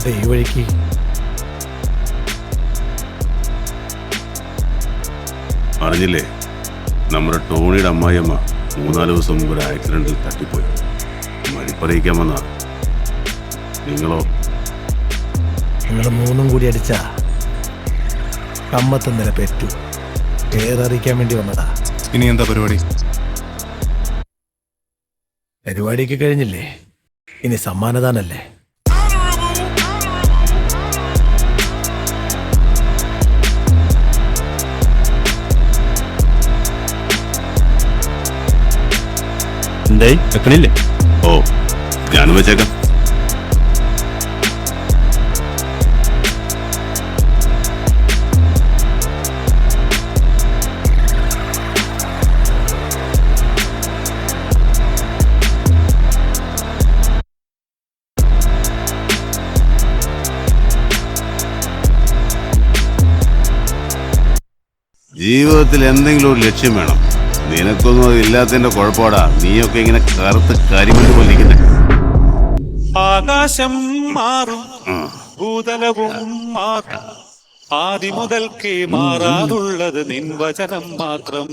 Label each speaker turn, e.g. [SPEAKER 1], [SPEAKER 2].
[SPEAKER 1] എന്താ ഈ വഴിക്ക്?
[SPEAKER 2] അറിഞ്ഞില്ലേ, നമ്മുടെ ടോണിയുടെ അമ്മായിയമ്മ 3-4 ദിവസം മുമ്പ് ഒരു ആക്സിഡന്റിൽ തട്ടിപ്പോയി. മരിപ്പറിയിക്കാൻ വന്നാ. നിങ്ങളോ?
[SPEAKER 1] നിങ്ങൾ മൂന്നും കൂടി അടിച്ചാ കമ്മത്ത് നില പെറ്റു. പേരറിയിക്കാൻ വേണ്ടി വന്നതാ.
[SPEAKER 3] ഇനി എന്താ പരിപാടി?
[SPEAKER 1] പരിപാടിയൊക്കെ കഴിഞ്ഞില്ലേ, ഇനി സമ്മാനദാനല്ലേ.
[SPEAKER 4] എന്തായി വെക്കണില്ലേ?
[SPEAKER 2] ഓ, ഞാനും വെച്ചേക്കാം. ജീവിതത്തിൽ എന്തെങ്കിലും ഒരു ലക്ഷ്യം വേണം. നിനക്കൊന്നും അത് ഇല്ലാത്തതിന്റെ കുഴപ്പമാടാ. നീയൊക്കെ ഇങ്ങനെ കറുത്ത് കരിമണ്ണ് പോലിരിക്കുന്നത്.
[SPEAKER 5] ആകാശം മാറും, ഭൂതലവും മാറും, ആദ്യം മുതൽക്കേ മാറാതുള്ളത് നിൻ വചനം മാത്രം.